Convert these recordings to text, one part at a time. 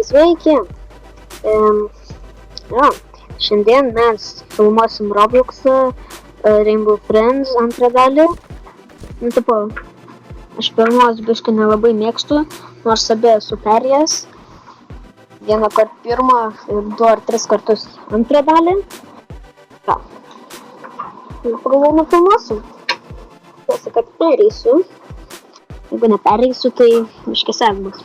Sveiki. Jo, šiandien mes filmuosim Robloxą Rainbow Friends antrą dalį. Nu, tipo, aš pirmos biškai nelabai mėgstu, nors abi esu perėjęs. Vieną kartą pirmą ir 2 ar 3 kartus antrą dalį. Jo. Ir pagalvojau, nufilmuosiu. Tiesa, kad pereisiu. Jeigu nepereisiu, tai biškai sėkmas.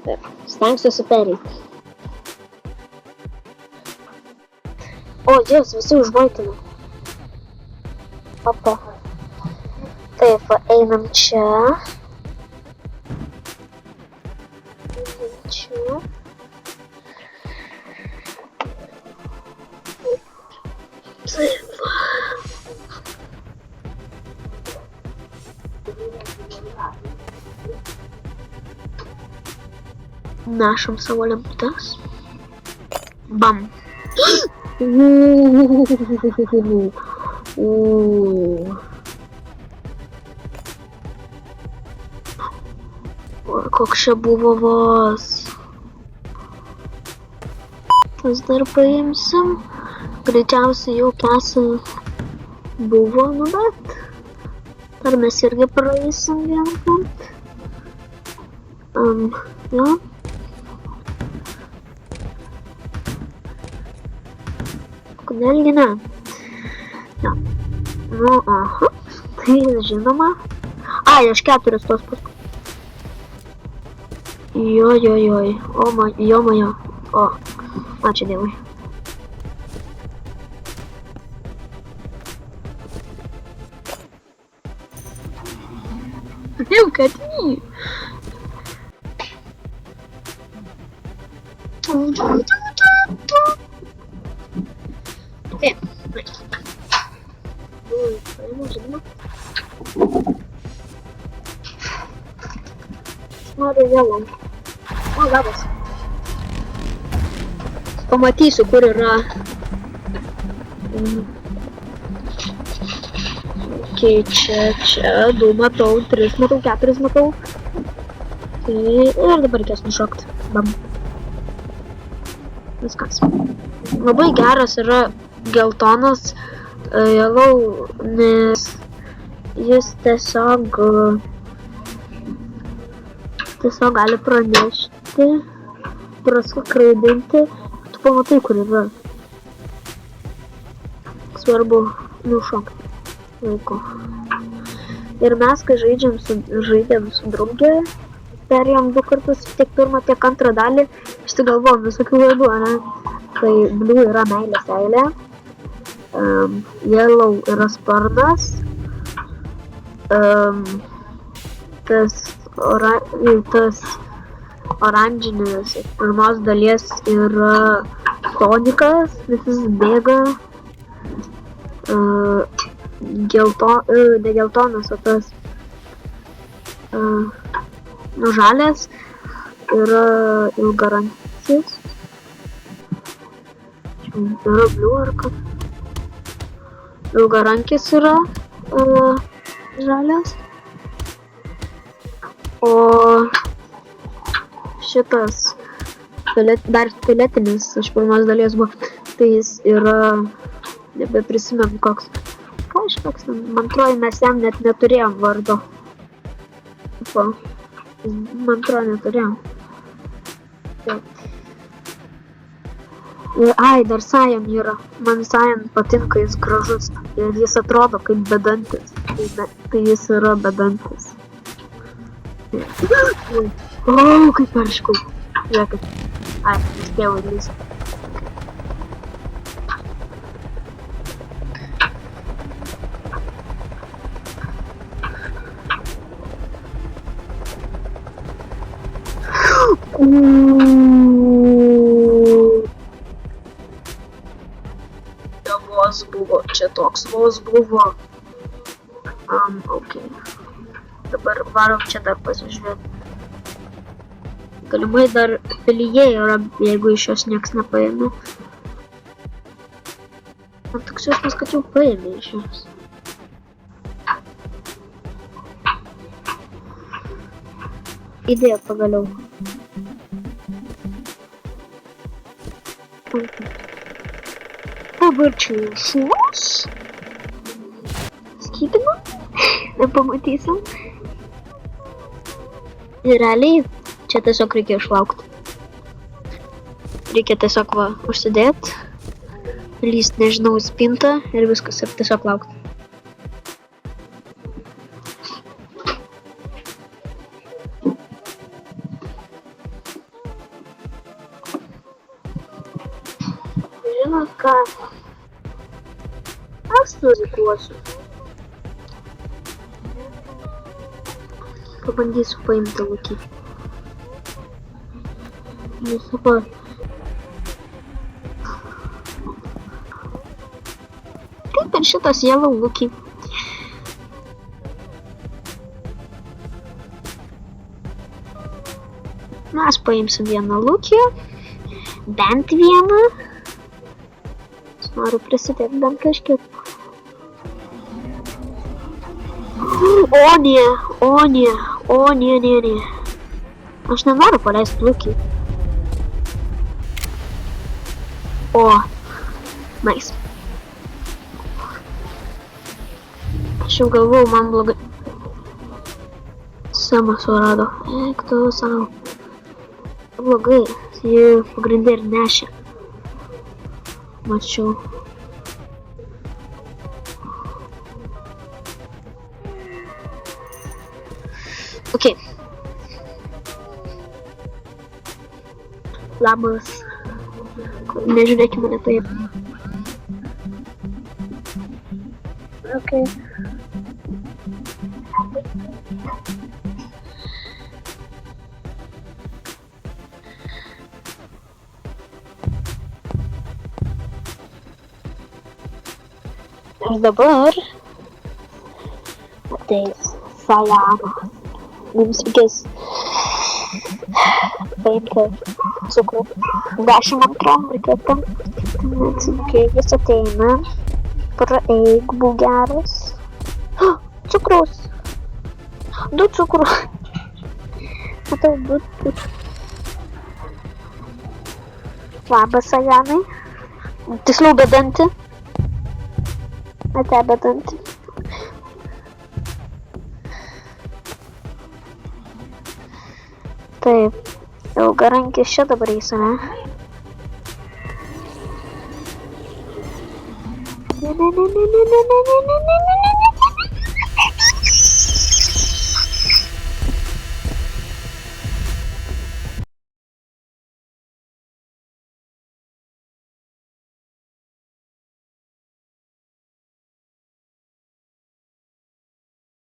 Taip, stengsiuosi pereiti. O, Dievs, visi užvaitina. Opa. Taip, einam čia. Čia. Taip. Nešam savo lemputes. Bam. Oi, koks čia buvo vos. Tas dar paimsim. Greičiausiai jau kasa buvo, nu bet. Dar mes irgi praeisim vieną kartą. Jo. Kodėlgi ne? Ja. Nu, aha. Tai žinoma. Ai, aš 4 tos paskui. Jojojoj. O, jo. O, ačiū Dievui. Jau, kad jį. Taip. Paėmau žaidimą. Noriu vėlą. O, labas. Pamatysiu, kur yra. Okay, čia. 2 matau, 3 matau, 4 matau. Tai ir dabar reikės nušokti. Bam. Viskas. Labai geras yra geltonas yellow, nes jis tiesiog gali pranešti, praskraidinti, tu pamatai, kur yra. Svarbu nušokti laiko. Ir mes, kai žaidėm su draugė, perėjom 2 kartus, tiek pirmą, tiek antrą dalį, išsigalvojom visokių vaidų, ne? Tai blue yra meilės seilė, yellow yra sparnas, tas oranžinis pirmos dalies yra Sonikas, visi bėga, ne geltonas, o tas žalias yra ilgarankis. Yra blue ar kad? Ilgarankis yra žalias. O šitas dar filetinis iš pirmos dalies buvo. Tai jis yra, nebeprisimenu koks. Kažkoks, man atrodo, mes jam net neturėjom vardo. Man atrodo, neturėjom. Taip. Ai, dar Cyan yra. Man Cyan patinka, jis gražus. Ir jis atrodo kaip bedantis. Tai jis yra bedantis. O, kaip perškau. Žiūrėkit. Ai, nespėjau įlysti. Buvo, čia toks vos buvo. Ok. Dabar varom čia dar pasižiūrėti. Galimai dar pilyje yra, jeigu iš jos nieks nepaėmė. Man toks jausmas, kad jau paėmė iš jos. Idėja pagaliau. Dabar čia šuos. Skipinam. Nepamatysim. Ir realiai čia tiesiog reikia išlaukti. Reikia tiesiog va užsidėti, lyst, nežinau, spintą ir viskas ir tiesiog laukti. Žinot ką? Aš muzikuosiu. Pabandysiu paimti Lukį. Nesupra. Kaip ir šitas Yellow Lukį. Mes paimsim vieną Lukį. Bent vieną. Noriu prisidėti bent kažkiek. O ne. Aš nenoriu paleisti Lukį. O, nice. Aš jau galvojau, man blogai. Sema surado. Eik tu savo. Blogai, jį pagrindė ir nešė. Mačiau. Ok. Labas. Nežiūrėk mane taip. Ok. Ir dabar ateis Sajana. Mums reikės paimti cukrų. 10 antrom reikėtų. Kai jis ateina, praeik, būk geras. Cukrus. 2 cukrų. Matau, 2 cukrų. Labas, Sajanai. Tiksliau bedantį. Ate bedantį. Taip, ilgarankis čia dabar eis, ne? Ne.